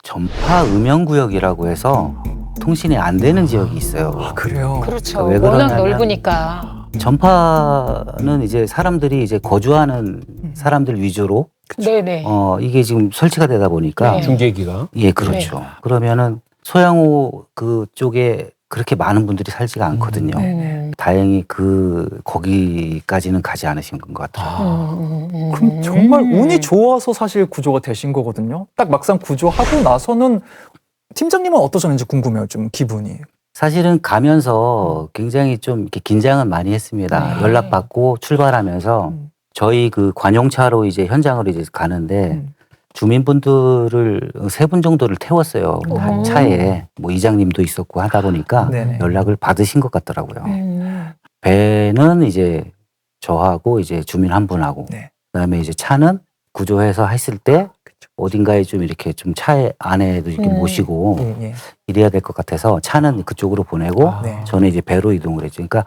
전파 음영구역이라고 해서 통신이 안 되는 지역이 있어요. 그래요. 그렇죠. 왜 워낙 그러냐면 넓으니까. 전파는 이제 사람들이 이제 거주하는 사람들 위주로 네네. 이게 지금 설치가 되다 보니까 네. 중계기가. 예, 그렇죠. 그러면은 소양호 그쪽에 그렇게 많은 분들이 살지가 않거든요. 다행히 거기까지는 가지 않으신 것 같아요. 그럼 정말 운이 좋아서 사실 구조가 되신 거거든요. 딱 막상 구조하고 나서는 팀장님은 어떠셨는지 궁금해요. 좀 기분이. 사실은 가면서 굉장히 좀 이렇게 긴장은 많이 했습니다. 연락받고 출발하면서 저희 그 관용차로 이제 현장으로 이제 가는데 주민분들을 3분 정도를 태웠어요. 차에 뭐 이장님도 있었고 하다 보니까 네네. 연락을 받으신 것 같더라고요. 배는 이제 저하고 이제 주민 한 분하고 네. 그다음에 이제 차는 구조해서 했을 때 어딘가에 좀 이렇게 좀 차에 안에도 이렇게 모시고 예, 예. 이래야 될 것 같아서 차는 그쪽으로 보내고 네. 저는 이제 배로 이동을 했죠. 그러니까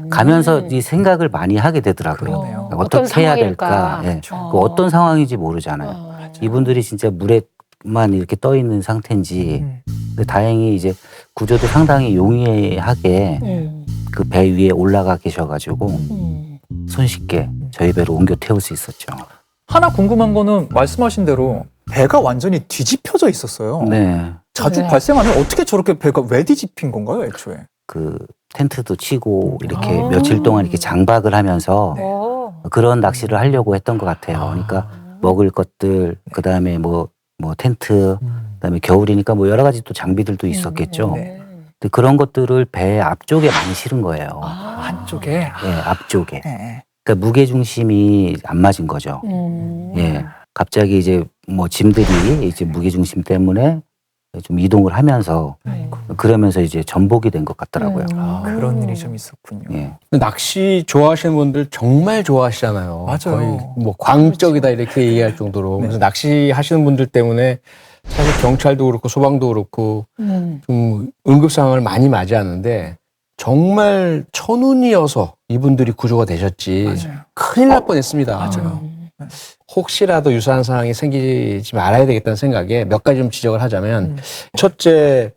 가면서 이 생각을 많이 하게 되더라고요. 그러네요. 어떤 어떻게 해야 될까? 상황일까? 예. 그 어떤 상황인지 모르잖아요. 이분들이 진짜 물에만 이렇게 떠 있는 상태인지. 근데 다행히 이제 구조도 상당히 용이하게 그 배 위에 올라가 계셔가지고 손쉽게 저희 배로 옮겨 태울 수 있었죠. 하나 궁금한 거는 말씀하신 대로 배가 완전히 뒤집혀져 있었어요. 네. 자주 네. 발생하면 어떻게 저렇게 배가 왜 뒤집힌 건가요, 애초에? 그 텐트도 치고 이렇게 며칠 동안 이렇게 장박을 하면서 그런 낚시를 하려고 했던 것 같아요. 그러니까 먹을 것들, 그 다음에 뭐 텐트, 그다음에 겨울이니까 뭐 여러 가지 또 장비들도 있었겠죠. 네. 근데 그런 것들을 배 앞쪽에 많이 실은 거예요. 한쪽에. 예, 앞쪽에. 예. 그러니까 무게 중심이 안 맞은 거죠. 예, 갑자기 이제 뭐 짐들이 이제 무게 중심 때문에 좀 이동을 하면서 그러면서 이제 전복이 된 것 같더라고요. 그런 일이 좀 있었군요. 예. 낚시 좋아하시는 분들 정말 좋아하시잖아요. 맞아요. 거의 뭐 광적이다 이렇게 얘기할 정도로. 그래서 낚시 하시는 분들 때문에 사실 경찰도 그렇고 소방도 그렇고 좀 응급 상황을 많이 맞이하는데 정말 천운이어서 이분들이 구조가 되셨지 맞아요. 큰일 날 뻔했습니다. 맞아요. 혹시라도 유사한 상황이 생기지 말아야 되겠다는 생각에 몇 가지 좀 지적을 하자면 첫째,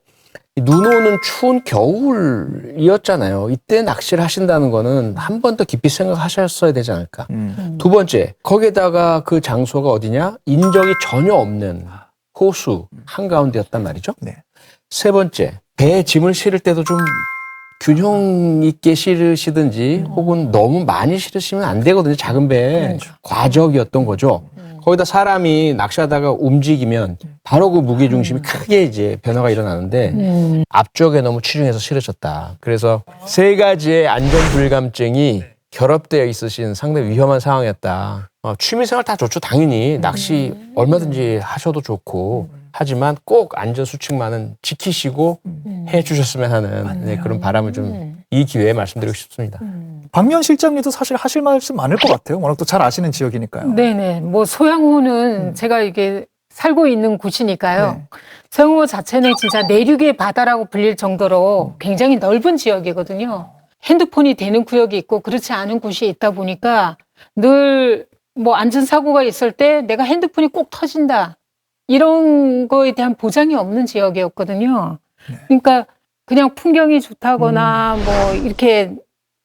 눈 오는 추운 겨울이었잖아요. 이때 낚시를 하신다는 거는 한 번 더 깊이 생각하셨어야 되지 않을까. 두 번째, 거기에다가 그 장소가 어디냐? 인적이 전혀 없는 호수 한가운데였단 말이죠. 네. 세 번째, 배에 짐을 실을 때도 좀 균형 있게 실으시든지 혹은 너무 많이 실으시면 안 되거든요. 작은 배에 과적이었던 거죠. 거기다 사람이 낚시하다가 움직이면 바로 그 무게 중심이 크게 이제 변화가 일어나는데 앞쪽에 너무 치중해서 실으셨다. 그래서 세 가지의 안전 불감증이 결합되어 있으신 상당히 위험한 상황이었다. 취미생활 다 좋죠. 당연히 낚시 얼마든지 하셔도 좋고 하지만 꼭 안전 수칙만은 지키시고 해주셨으면 하는 네, 그런 바람을 좀 이 기회에 말씀드리고 싶습니다. 박미연 실장님도 사실 하실 말씀 많을 것 같아요. 워낙 또 잘 아시는 지역이니까요. 네네. 뭐 소양호는 제가 이게 살고 있는 곳이니까요. 네. 소양호 자체는 진짜 내륙의 바다라고 불릴 정도로 굉장히 넓은 지역이거든요. 핸드폰이 되는 구역이 있고 그렇지 않은 곳이 있다 보니까 늘 뭐 안전사고가 있을 때 내가 핸드폰이 꼭 터진다. 이런 거에 대한 보장이 없는 지역이었거든요. 그러니까 그냥 풍경이 좋다거나 뭐 이렇게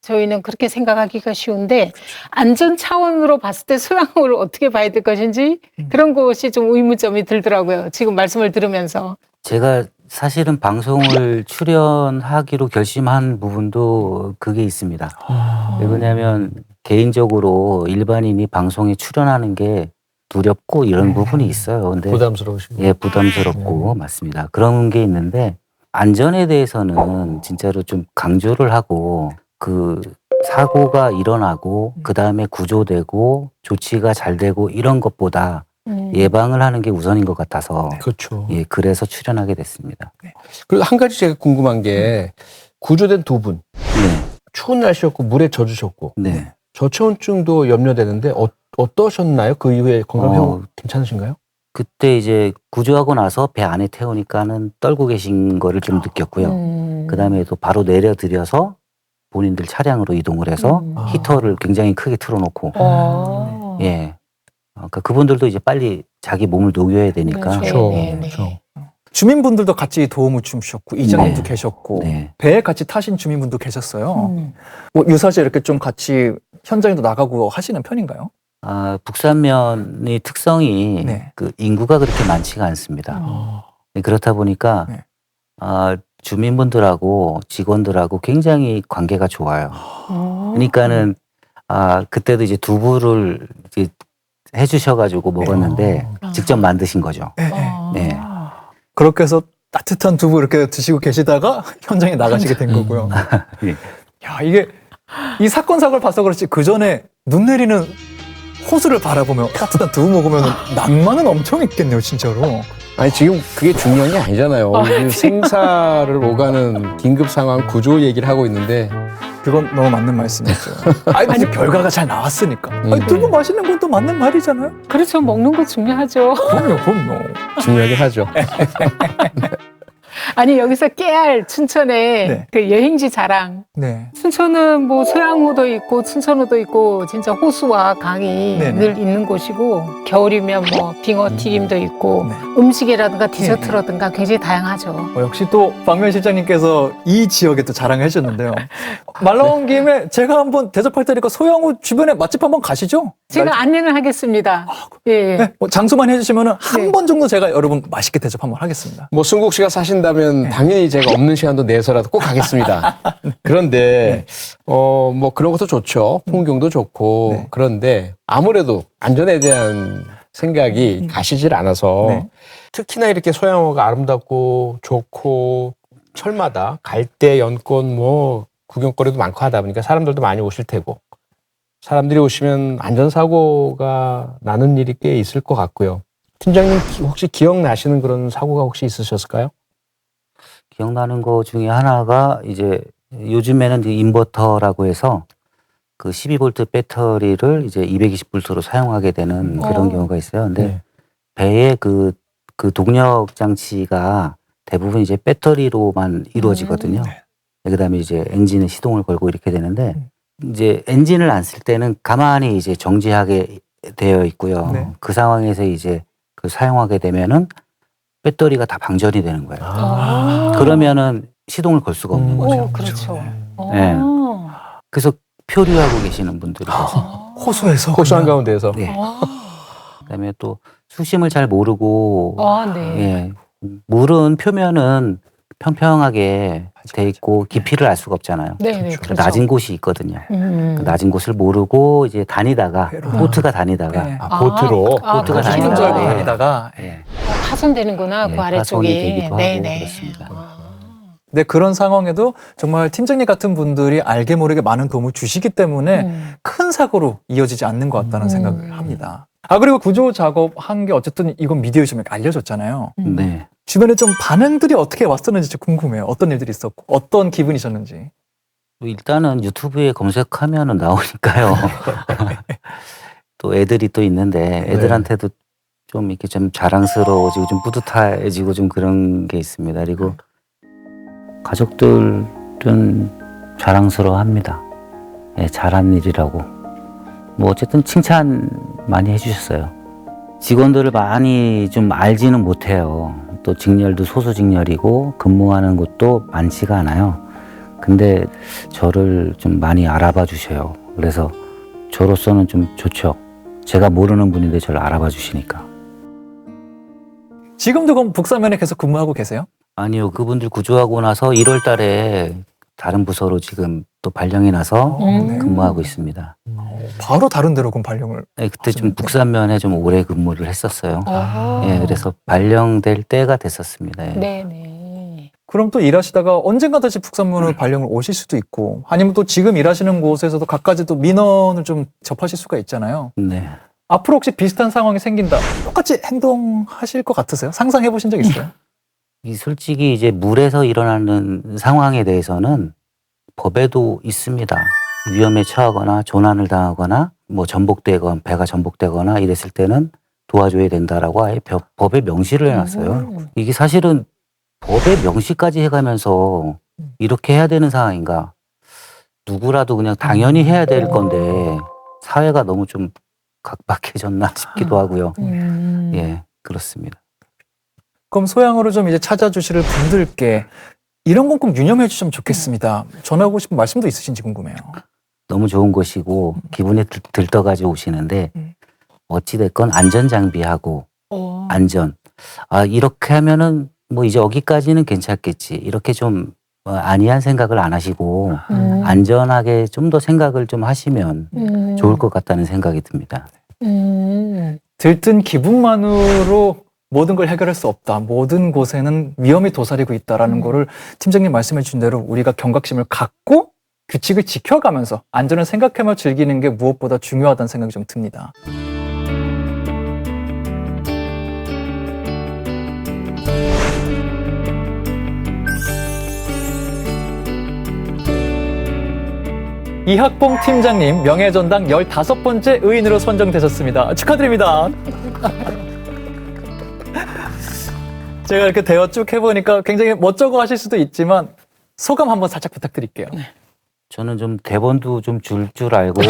저희는 그렇게 생각하기가 쉬운데 안전 차원으로 봤을 때 소양호를 어떻게 봐야 될 것인지 그런 것이 좀 의문점이 들더라고요. 지금 말씀을 들으면서. 제가 사실은 방송을 출연하기로 결심한 부분도 그게 있습니다. 왜 그러냐면 개인적으로 일반인이 방송에 출연하는 게 두렵고 이런 부분이 있어요. 근데 부담스러우시고. 예, 부담스럽고 맞습니다. 그런 게 있는데 안전에 대해서는 진짜로 좀 강조를 하고 그 사고가 일어나고 그 다음에 구조되고 조치가 잘 되고 이런 것보다 예방을 하는 게 우선인 것 같아서 그렇죠. 예, 그래서 출연하게 됐습니다. 그리고 한 가지 제가 궁금한 게 구조된 두 분. 네, 추운 날씨였고 물에 젖으셨고 네. 저체온증도 염려되는데 어떠셨나요? 그 이후에 건강 회복 괜찮으신가요? 그때 이제 구조하고 나서 배 안에 태우니까는 떨고 계신 거를 좀 느꼈고요. 그 다음에 또 바로 내려드려서 본인들 차량으로 이동을 해서 히터를 굉장히 크게 틀어놓고 예, 그러니까 그분들도 이제 빨리 자기 몸을 녹여야 되니까 그렇죠. 네, 네. 주민분들도 같이 도움을 주셨고 이장님도 네. 계셨고 네. 배에 같이 타신 주민분도 계셨어요. 뭐 유사시 이렇게 좀 같이 현장에도 나가고 하시는 편인가요? 북산면의 특성이 네. 그 인구가 그렇게 많지가 않습니다. 그렇다 보니까 네. 주민분들하고 직원들하고 굉장히 관계가 좋아요. 그러니까는 그때도 이제 두부를 이제 해주셔가지고 먹었는데 직접 만드신 거죠. 네. 그렇게 해서 따뜻한 두부 이렇게 드시고 계시다가 현장에 나가시게 된 거고요. 예. 야, 이게 이 사건 사고를 봐서 그렇지 그 전에 눈 내리는 호수를 바라보며 따뜻한 두부 먹으면 낭만은 엄청 있겠네요, 진짜로. 아니 지금 그게 중요한 게 아니잖아요. 지금 생사를 오가는 긴급 상황 구조 얘기를 하고 있는데 그건 너무 맞는 말씀이죠. 아니, 결과가 잘 나왔으니까. 아니, 두부 맛있는 건 또 맞는 말이잖아요. 그렇죠. 먹는 거 중요하죠. 그럼요. 중요하긴 하죠. 아니 여기서 깨알 춘천의 네. 그 여행지 자랑. 네. 춘천은 뭐 소양호도 있고 춘천호도 있고 진짜 호수와 강이 네네. 늘 있는 곳이고 겨울이면 뭐 빙어 튀김도 있고 네. 음식이라든가 디저트라든가 굉장히 다양하죠. 역시 또 박면 실장님께서 이 지역에 또 자랑을 해주셨는데요. 말 나온 김에 제가 한번 대접할 테니까 소양호 주변에 맛집 한번 가시죠? 제가 안내를 하겠습니다. 예. 네, 뭐 장소만 해주시면 한 번 정도 제가 여러분 맛있게 대접 한번 하겠습니다. 뭐 승국 씨가 사신다면 당연히 제가 없는 시간도 내서라도 꼭 가겠습니다. 그런데 뭐 그런 것도 좋죠. 풍경도 좋고 네. 그런데 아무래도 안전에 대한 생각이 가시질 않아서 네. 특히나 이렇게 소양호가 아름답고 좋고 철마다 갈대 연꽃 뭐 구경거리도 많고 하다 보니까 사람들도 많이 오실 테고 사람들이 오시면 안전사고가 나는 일이 꽤 있을 것 같고요. 팀장님 혹시 기억나시는 그런 사고가 혹시 있으셨을까요? 기억나는 거 중에 하나가 이제 요즘에는 이제 인버터라고 해서 그 12V 배터리를 이제 220V로 사용하게 되는 그런 경우가 있어요. 근데 네. 배의 그 동력 장치가 대부분 이제 배터리로만 이루어지거든요. 그다음에 이제 엔진에 시동을 걸고 이렇게 되는데 이제 엔진을 안 쓸 때는 가만히 이제 정지하게 되어 있고요. 네. 그 상황에서 이제 그 사용하게 되면은 배터리가 다 방전이 되는 거예요. 그러면은 시동을 걸 수가 없는 거죠. 그렇죠. 네. 그래서 표류하고 계시는 분들이 계세요. 호수에서 호수 그냥. 한가운데에서 네. 그다음에 또 수심을 잘 모르고 네. 예. 물은 표면은 평평하게 돼 있고 깊이를 알 수가 없잖아요. 네, 그 낮은 곳이 있거든요. 음. 그 낮은 곳을 모르고 이제 다니다가 보트가 다니다가 네. 보트로. 보트가 보트 힘든 줄 알고 예. 다니다가 예. 파손되는구나, 예, 그 아래쪽이. 파손이 되기도 하고 네네. 그렇습니다. 네, 그런 상황에도 정말 팀장님 같은 분들이 알게 모르게 많은 도움을 주시기 때문에 큰 사고로 이어지지 않는 것 같다는 생각을 합니다. 아, 그리고 구조 작업 한 게 어쨌든 이건 미디어에 좀 알려졌잖아요. 네. 주변에 좀 반응들이 어떻게 왔었는지 좀 궁금해요. 어떤 일들이 있었고, 어떤 기분이셨는지. 일단은 유튜브에 검색하면은 나오니까요. 또 애들이 또 있는데 애들한테도 좀 이렇게 좀 자랑스러워지고 좀 뿌듯해지고 좀 그런 게 있습니다. 그리고 가족들은 자랑스러워합니다. 예, 잘한 일이라고. 뭐 어쨌든 칭찬 많이 해주셨어요. 직원들을 많이 좀 알지는 못해요. 또 직렬도 소수 직렬이고 근무하는 곳도 많지가 않아요. 근데 저를 좀 많이 알아봐 주셔요. 그래서 저로서는 좀 좋죠. 제가 모르는 분인데 저를 알아봐 주시니까. 지금도 그럼 북사면에 계속 근무하고 계세요? 아니요, 그분들 구조하고 나서 1월 달에 다른 부서로 지금 또 발령이 나서 네. 근무하고 있습니다. 바로 다른 데로 그럼 발령을. 네, 그때 좀 하셨는데. 북산면에 좀 오래 근무를 했었어요. 아. 예, 그래서 발령될 때가 됐었습니다. 예. 네네. 그럼 또 일하시다가 언젠가 다시 북산면으로 발령을 오실 수도 있고, 아니면 또 지금 일하시는 곳에서도 각가지 또 민원을 좀 접하실 수가 있잖아요. 네. 앞으로 혹시 비슷한 상황이 생긴다, 똑같이 행동하실 것 같으세요? 상상해 보신 적 있어요? 이 솔직히 이제 물에서 일어나는 상황에 대해서는 법에도 있습니다. 위험에 처하거나 조난을 당하거나 뭐 전복되거나 배가 전복되거나 이랬을 때는 도와줘야 된다라고 아예 법에 명시를 해놨어요. 이게 사실은 법에 명시까지 해가면서 이렇게 해야 되는 상황인가? 누구라도 그냥 당연히 해야 될 건데 사회가 너무 좀 각박해졌나 싶기도 하고요. 예, 그렇습니다. 그럼 소양으로 좀 이제 찾아주실 분들께 이런 건 꼭 유념해 주시면 좋겠습니다. 전하고 싶은 말씀도 있으신지 궁금해요. 너무 좋은 곳이고 기분이 들떠가지고 오시는데 어찌됐건 안전장비하고 안전. 아, 이렇게 하면은 뭐 이제 여기까지는 괜찮겠지. 이렇게 좀 안이한 생각을 안 하시고 안전하게 좀 더 생각을 좀 하시면 좋을 것 같다는 생각이 듭니다. 들뜬 기분만으로 모든 걸 해결할 수 없다. 모든 곳에는 위험이 도사리고 있다라는 거를 팀장님 말씀해 주신 대로 우리가 경각심을 갖고 규칙을 지켜가면서 안전을 생각하며 즐기는 게 무엇보다 중요하다는 생각이 좀 듭니다. 이학봉 팀장님 명예전당 15번째 의인으로 선정되셨습니다. 축하드립니다. 제가 이렇게 대화 쭉 해보니까 굉장히 멋쩍어 하실 수도 있지만 소감 한번 살짝 부탁드릴게요. 저는 좀 대본도 좀 줄 알고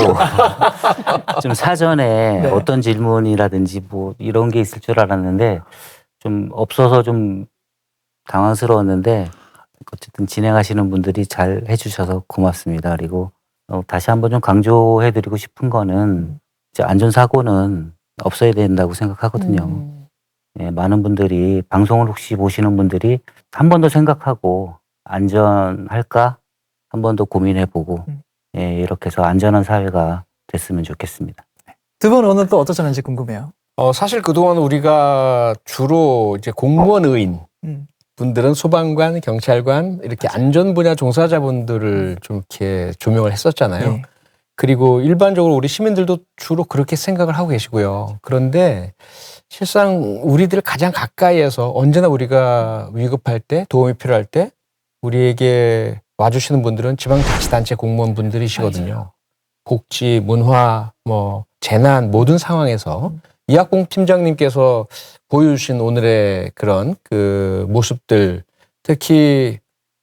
좀 사전에 네. 어떤 질문이라든지 뭐 이런 게 있을 줄 알았는데 좀 없어서 좀 당황스러웠는데 어쨌든 진행하시는 분들이 잘 해주셔서 고맙습니다. 그리고 다시 한번 좀 강조해드리고 싶은 거는 이제 안전사고는 없어야 된다고 생각하거든요. 예, 많은 분들이 방송을 혹시 보시는 분들이 한 번 더 생각하고 안전할까 한 번 더 고민해보고 예, 이렇게 해서 안전한 사회가 됐으면 좋겠습니다. 두 분 오늘 또 어떠셨는지 궁금해요. 사실 그동안 우리가 주로 이제 공무원 의인 분들은 소방관, 경찰관 이렇게 안전 분야 종사자분들을 좀 이렇게 조명을 했었잖아요. 네. 그리고 일반적으로 우리 시민들도 주로 그렇게 생각을 하고 계시고요. 그런데 실상 우리들 가장 가까이에서 언제나 우리가 위급할 때, 도움이 필요할 때 우리에게 와주시는 분들은 지방자치단체 공무원분들이시거든요. 복지, 문화, 뭐 재난 모든 상황에서 이학봉 팀장님께서 보여주신 오늘의 그런 그 모습들, 특히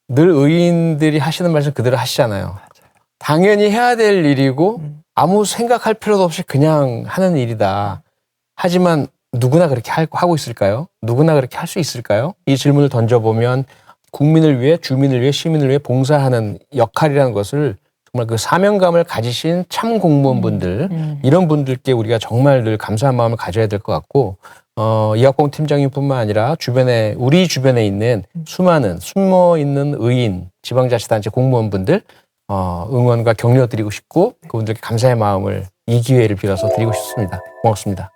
늘 의인들이 하시는 말씀 그대로 하시잖아요. 당연히 해야 될 일이고 아무 생각할 필요도 없이 그냥 하는 일이다. 하지만 누구나 그렇게 하고 있을까요? 누구나 그렇게 할 수 있을까요? 이 질문을 던져보면 국민을 위해, 주민을 위해, 시민을 위해 봉사하는 역할이라는 것을 정말 그 사명감을 가지신 참 공무원분들, 이런 분들께 우리가 정말 늘 감사한 마음을 가져야 될 것 같고, 이학봉 팀장님뿐만 아니라 우리 주변에 있는 수많은 숨어 있는 의인, 지방자치단체 공무원분들 응원과 격려드리고 싶고 그분들께 감사의 마음을 이 기회를 빌어서 드리고 싶습니다. 고맙습니다.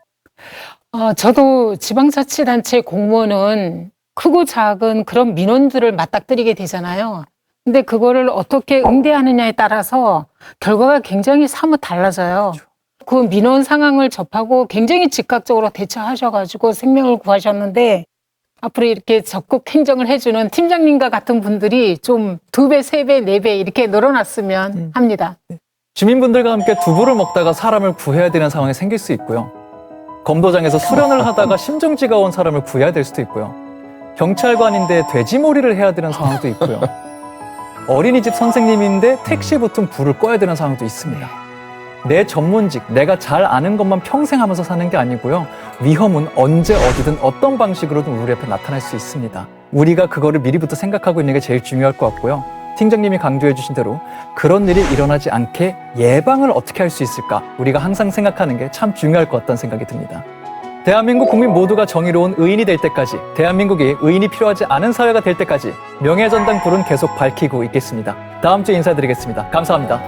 저도 지방자치단체 공무원은 크고 작은 그런 민원들을 맞닥뜨리게 되잖아요. 근데 그거를 어떻게 응대하느냐에 따라서 결과가 굉장히 사뭇 달라져요. 그 민원 상황을 접하고 굉장히 즉각적으로 대처하셔가지고 생명을 구하셨는데 앞으로 이렇게 적극 행정을 해주는 팀장님과 같은 분들이 좀 2배, 3배, 4배 이렇게 늘어났으면 합니다. 주민분들과 함께 두부를 먹다가 사람을 구해야 되는 상황이 생길 수 있고요. 검도장에서 수련을 하다가 심정지가 온 사람을 구해야 될 수도 있고요. 경찰관인데 돼지몰이를 해야 되는 상황도 있고요. 어린이집 선생님인데 택시 붙은 불을 꺼야 되는 상황도 있습니다. 내 전문직, 내가 잘 아는 것만 평생 하면서 사는 게 아니고요. 위험은 언제 어디든 어떤 방식으로든 우리 앞에 나타날 수 있습니다. 우리가 그거를 미리부터 생각하고 있는 게 제일 중요할 것 같고요. 팀장님이 강조해 주신 대로 그런 일이 일어나지 않게 예방을 어떻게 할 수 있을까? 우리가 항상 생각하는 게 참 중요할 것 같다는 생각이 듭니다. 대한민국 국민 모두가 정의로운 의인이 될 때까지, 대한민국이 의인이 필요하지 않은 사회가 될 때까지 명예전당 불은 계속 밝히고 있겠습니다. 다음 주에 인사드리겠습니다. 감사합니다.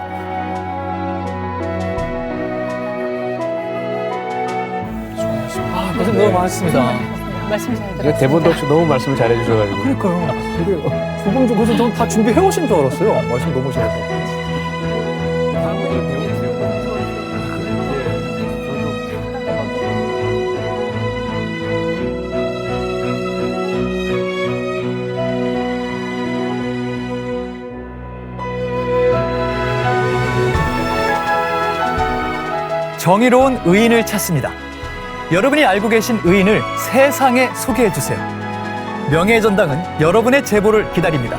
고생 너무 많았습니다. 말씀 잘 이거 들었습니다. 대본도 없이 너무 말씀을 잘해주셔가지고. 그러니까요. 되게 두분 중 그래서 저는 다 준비해 오신 줄 알았어요. 말씀 너무 잘해서. 정의로운 의인을 찾습니다. 여러분이 알고 계신 의인을 세상에 소개해 주세요. 명예의 전당은 여러분의 제보를 기다립니다.